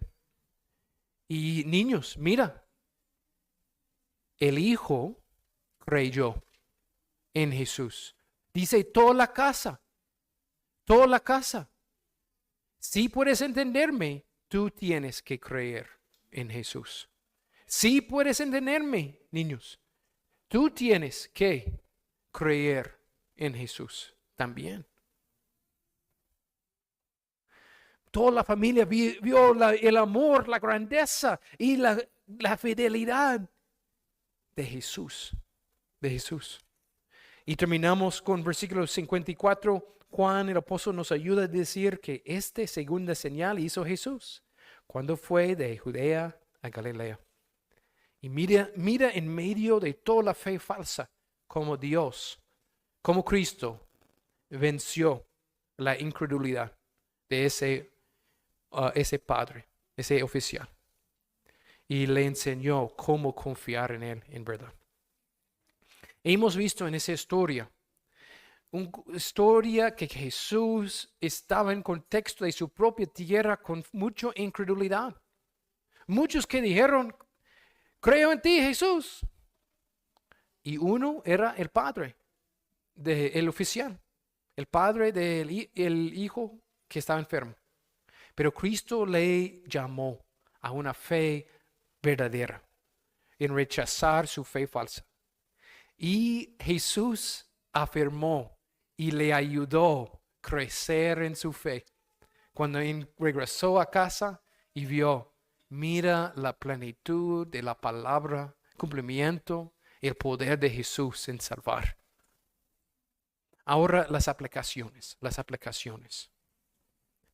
Y niños, mira, el hijo creyó en Jesús. Dice toda la casa. Toda la casa. Si puedes entenderme, tú tienes que creer en Jesús. Si puedes entenderme, niños, tú tienes que creer en Jesús también. Toda la familia vio el amor, la grandeza y la fidelidad de Jesús. De Jesús. Y terminamos con versículo 54. Juan el apóstol nos ayuda a decir que esta segunda señal hizo Jesús cuando fue de Judea a Galilea. Y mira en medio de toda la fe falsa, cómo Dios, cómo Cristo venció la incredulidad de ese padre, ese oficial, y le enseñó cómo confiar en él en verdad. Hemos visto en esa historia una historia que Jesús estaba en contexto de su propia tierra con mucha incredulidad. Muchos que dijeron, creo en ti, Jesús. Y uno era el padre del oficial, el padre del hijo que estaba enfermo. Pero Cristo le llamó a una fe verdadera, en rechazar su fe falsa. Y Jesús afirmó y le ayudó a crecer en su fe. Cuando regresó a casa y vio, mira la plenitud de la palabra, cumplimiento, el poder de Jesús en salvar. Ahora las aplicaciones.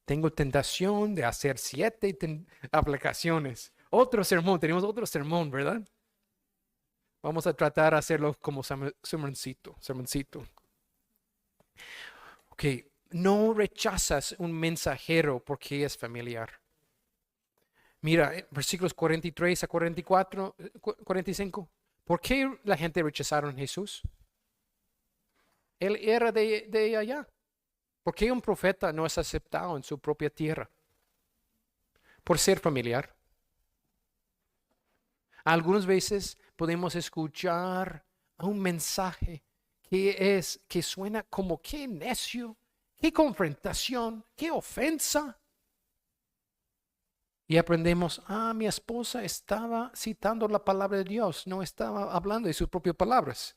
Tengo tentación de hacer 7 aplicaciones. Tenemos otro sermón, ¿verdad? Vamos a tratar de hacerlo como sermoncito. Ok, no rechazas un mensajero porque es familiar. Mira, versículos 43 a 44, 45. ¿Por qué la gente rechazaron a Jesús? Él era de allá. ¿Por qué un profeta no es aceptado en su propia tierra? Por ser familiar. Algunas veces podemos escuchar un mensaje que suena como qué necio, qué confrontación, qué ofensa. Y aprendemos, mi esposa estaba citando la palabra de Dios, no estaba hablando de sus propias palabras.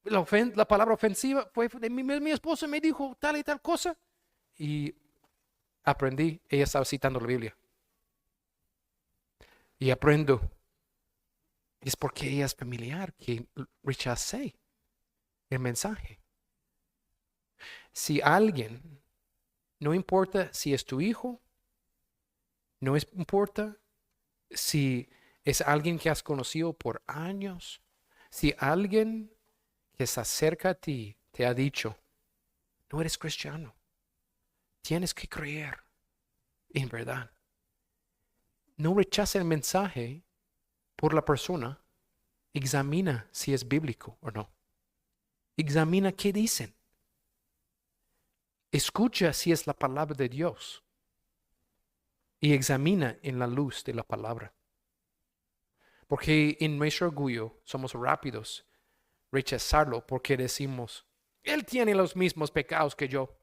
La palabra ofensiva fue de mi esposa me dijo tal y tal cosa. Y aprendí, ella estaba citando la Biblia. Y aprendo, es porque ella es familiar que rechacé el mensaje. Si alguien, no importa si es tu hijo, no importa si es alguien que has conocido por años, si alguien que se acerca a ti te ha dicho, no eres cristiano, tienes que creer en verdad. No rechace el mensaje por la persona, examina si es bíblico o no. Examina qué dicen. Escucha si es la palabra de Dios y examina en la luz de la palabra. Porque en nuestro orgullo somos rápidos rechazarlo porque decimos, él tiene los mismos pecados que yo.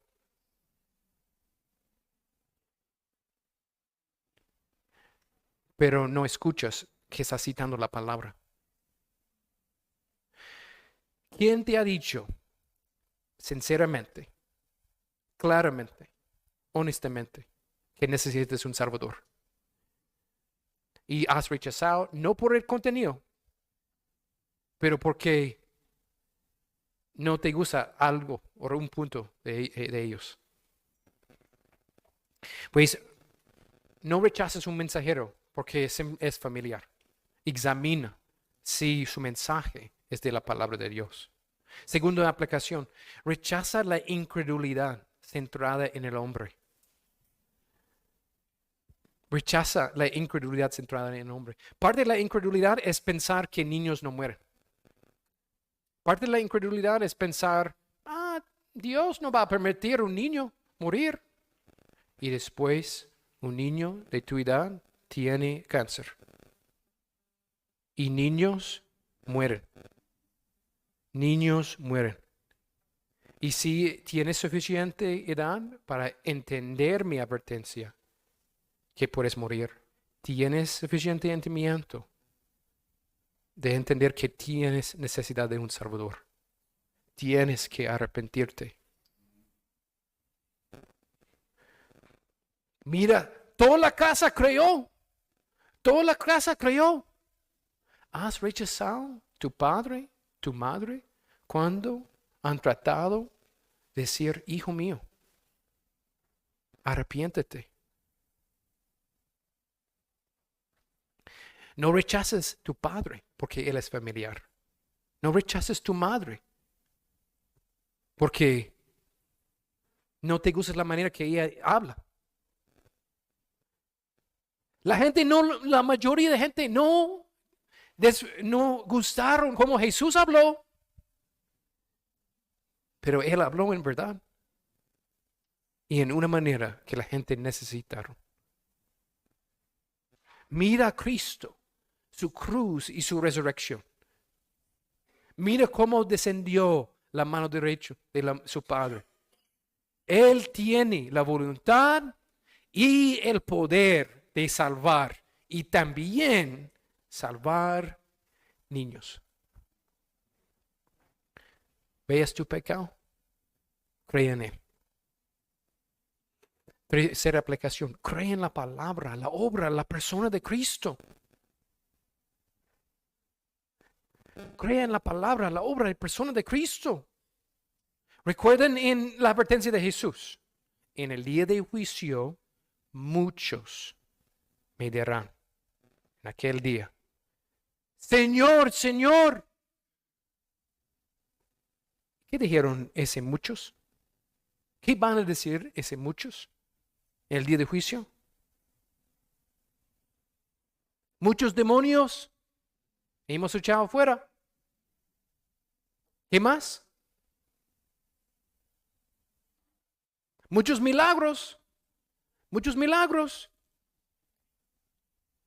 Pero no escuchas que está citando la palabra. ¿Quién te ha dicho sinceramente, claramente, honestamente, que necesitas un Salvador? Y has rechazado no por el contenido, pero porque no te gusta algo o un punto de ellos. Pues no rechaces un mensajero porque es familiar. Examina si su mensaje es de la palabra de Dios. Segunda aplicación, rechaza la incredulidad centrada en el hombre. Rechaza la incredulidad centrada en el hombre. Parte de la incredulidad es pensar que niños no mueren. Parte de la incredulidad es pensar, Dios no va a permitir a un niño morir. Y después, un niño de tu edad tiene cáncer. Y niños mueren. Niños mueren. Y si tienes suficiente edad para entender mi advertencia, que puedes morir, tienes suficiente entendimiento de entender que tienes necesidad de un Salvador. Tienes que arrepentirte. Mira, toda la casa creyó. Toda la casa creyó. ¿Has rechazado tu padre, tu madre, cuando han tratado de decir, hijo mío, arrepiéntete? No rechaces tu padre porque él es familiar. No rechaces tu madre porque no te gusta la manera que ella habla. La mayoría de gente no gustaron como Jesús habló, pero él habló en verdad y en una manera que la gente necesitaron. Mira a Cristo, su cruz y su resurrección. Mira cómo descendió la mano derecha de su Padre. Él tiene la voluntad y el poder de salvar y también salvar niños. ¿Veas tu pecado? Cree en Él. Tercera aplicación, cree en la palabra, la obra, la persona de Cristo. Cree en la palabra, la obra y persona de Cristo. Recuerden en la advertencia de Jesús. En el día de juicio, muchos me dirán en aquel día, Señor, Señor. ¿Qué dijeron ese muchos? ¿Qué van a decir ese muchos en el día de juicio? Muchos demonios hemos echado fuera. ¿Qué más? Muchos milagros. Muchos milagros.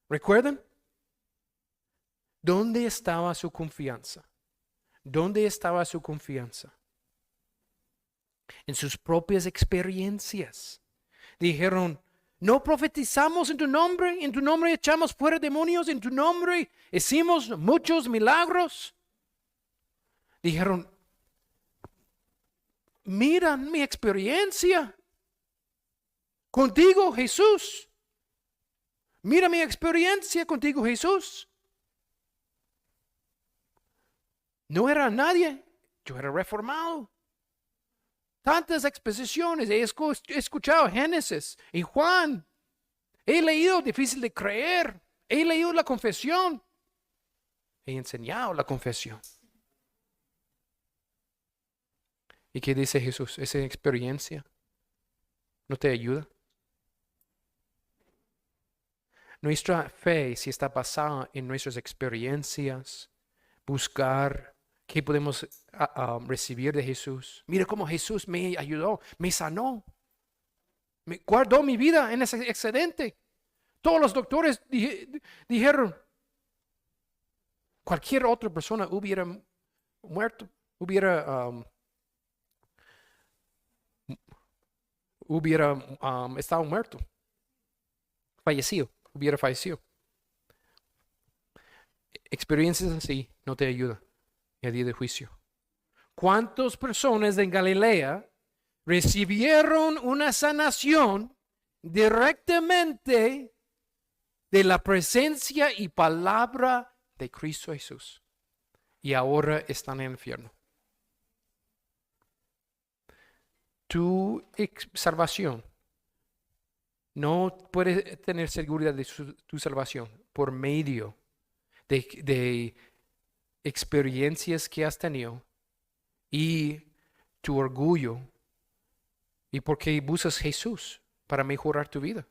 ¿Recuerdan? ¿Dónde estaba su confianza? ¿Dónde estaba su confianza? En sus propias experiencias. Dijeron, no profetizamos en tu nombre echamos fuera demonios, en tu nombre hicimos muchos milagros. Dijeron, miran mi experiencia contigo, Jesús. Mira mi experiencia contigo, Jesús. No era nadie, yo era reformado. Tantas exposiciones, he escuchado Génesis y Juan. He leído Difícil de Creer. He leído la confesión. He enseñado la confesión. ¿Y qué dice Jesús? Esa experiencia no te ayuda. Nuestra fe, si está basada en nuestras experiencias, buscar qué podemos recibir de Jesús. Mira cómo Jesús me ayudó, me sanó, me guardó mi vida en ese accidente. Todos los doctores dijeron, cualquier otra persona hubiera muerto, hubiera estado muerto, hubiera fallecido. Experiencias así no te ayudan en el día de juicio. ¿Cuántas personas en Galilea recibieron una sanación directamente de la presencia y palabra de Cristo Jesús? Y ahora están en el infierno. Tu salvación no puedes tener seguridad de tu salvación por medio de experiencias que has tenido y tu orgullo y porque buscas Jesús para mejorar tu vida.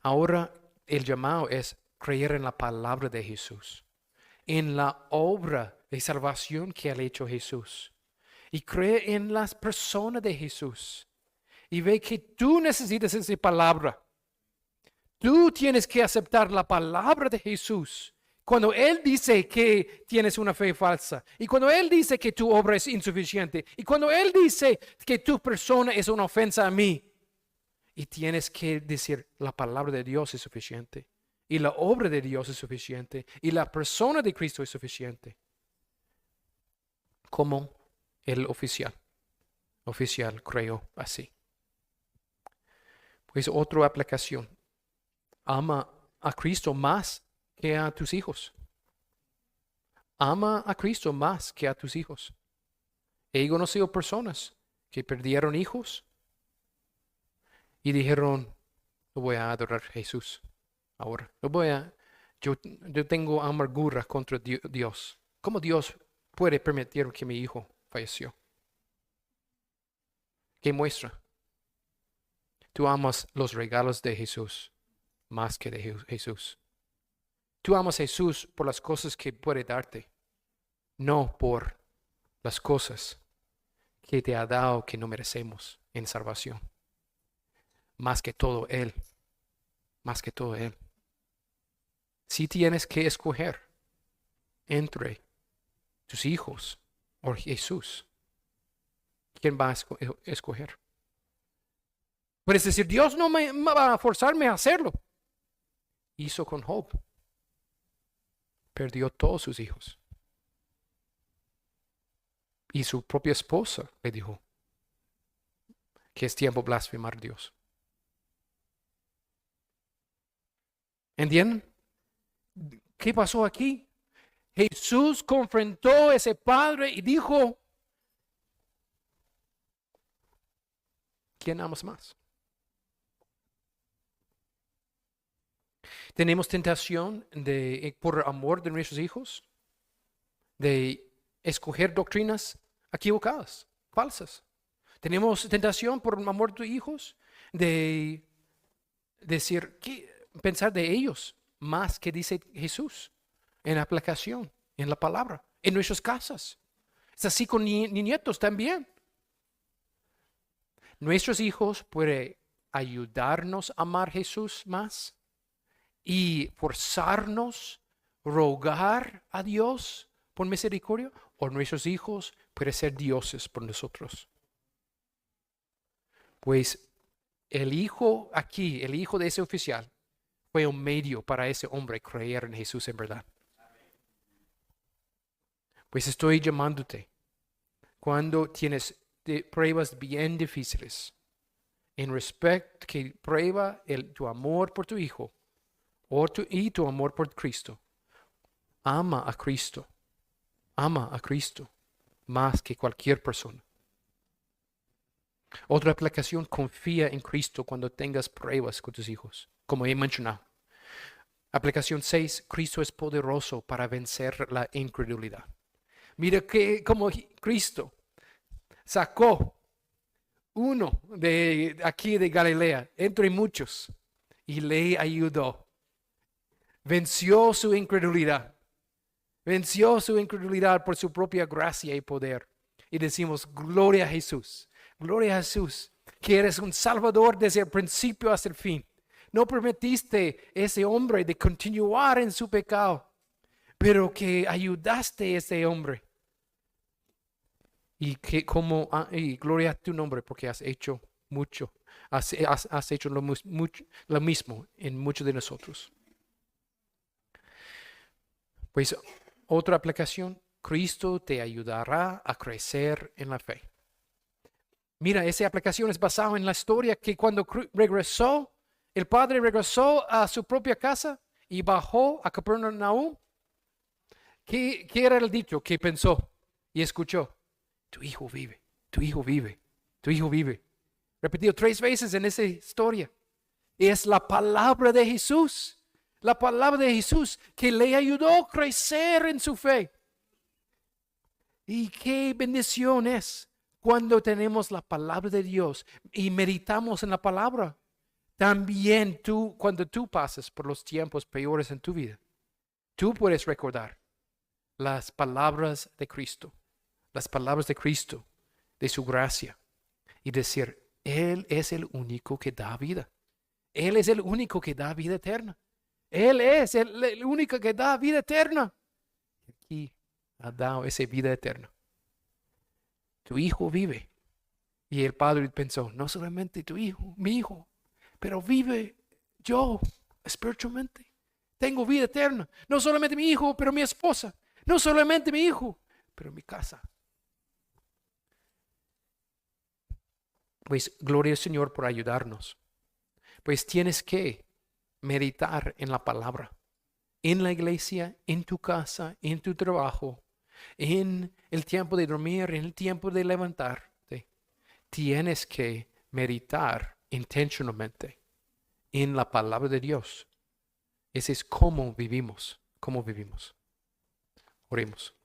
Ahora el llamado es creer en la palabra de Jesús, en la obra de salvación que ha hecho Jesús, y cree en las personas de Jesús y ve que tú necesitas esa palabra. Tú tienes que aceptar la palabra de Jesús. Cuando Él dice que tienes una fe falsa, y cuando Él dice que tu obra es insuficiente, y cuando Él dice que tu persona es una ofensa a mí, y tienes que decir la palabra de Dios es suficiente, y la obra de Dios es suficiente, y la persona de Cristo es suficiente. Como el oficial creyó así. Pues otra aplicación. Ama a Cristo más que a tus hijos. Ama a Cristo más que a tus hijos. He conocido personas que perdieron hijos y dijeron, no voy a adorar a Jesús ahora. Yo tengo amargura contra Dios. ¿Cómo Dios puede permitir que mi hijo falleció? ¿Qué muestra? Tú amas los regalos de Jesús más que de Jesús. Tú amas a Jesús por las cosas que puede darte, no por las cosas que te ha dado que no merecemos en salvación. Más que todo Él. Más que todo Él. Si tienes que escoger entre tus hijos o Jesús, ¿quién va a escoger? Puedes decir, Dios no me va a forzarme a hacerlo. Hizo con Job. Perdió todos sus hijos. Y su propia esposa le dijo que es tiempo de blasfemar a Dios. ¿Entienden? ¿Qué pasó aquí? Jesús confrontó a ese padre y dijo, ¿quién amas más? Tenemos tentación por amor de nuestros hijos, de escoger doctrinas equivocadas, falsas. Tenemos tentación por amor de tus hijos, de decir, pensar de ellos más que dice Jesús en la aplicación, en la palabra, en nuestras casas. Es así con nietos también. Nuestros hijos pueden ayudarnos a amar a Jesús más y forzarnos, rogar a Dios por misericordia, o nuestros hijos pueden ser dioses por nosotros. Pues el hijo aquí, el hijo de ese oficial, fue un medio para ese hombre creer en Jesús en verdad. Pues estoy llamándote cuando tienes pruebas bien difíciles, en respecto que prueba tu amor por tu hijo y tu amor por Cristo. Ama a Cristo. Ama a Cristo más que cualquier persona. Otra aplicación, confía en Cristo cuando tengas pruebas con tus hijos, como he mencionado. Aplicación 6, Cristo es poderoso para vencer la incredulidad. Mira cómo Cristo sacó uno de aquí de Galilea, entre muchos, y le ayudó. Venció su incredulidad. Venció su incredulidad por su propia gracia y poder. Y decimos, gloria a Jesús. Gloria a Jesús, que eres un salvador desde el principio hasta el fin. No permitiste a ese hombre de continuar en su pecado, pero que ayudaste a ese hombre. Y gloria a tu nombre porque has hecho mucho. Has hecho lo mismo en muchos de nosotros. Pues otra aplicación, Cristo te ayudará a crecer en la fe. Mira, esa aplicación es basada en la historia que cuando el padre regresó a su propia casa y bajó a Capernaum. ¿Qué era el dicho que pensó y escuchó? Tu hijo vive, tu hijo vive, tu hijo vive. Repetido 3 veces en esa historia. Es la palabra de Jesús. La palabra de Jesús que le ayudó a crecer en su fe. Y qué bendición es cuando tenemos la palabra de Dios y meditamos en la palabra. También cuando tú pasas por los tiempos peores en tu vida, tú puedes recordar las palabras de Cristo, las palabras de Cristo, de su gracia, y decir, Él es el único que da vida. Él es el único que da vida eterna. Él es el único que da vida eterna. Y ha dado esa vida eterna. Tu hijo vive. Y el padre pensó, no solamente tu hijo, mi hijo, pero vive yo espiritualmente. Tengo vida eterna. No solamente mi hijo, pero mi esposa. No solamente mi hijo, pero mi casa. Pues gloria al Señor por ayudarnos. Pues tienes que meditar en la palabra. En la iglesia, en tu casa, en tu trabajo, en el tiempo de dormir, en el tiempo de levantarte. Tienes que meditar intencionalmente en la palabra de Dios. Ese es cómo vivimos, Oremos.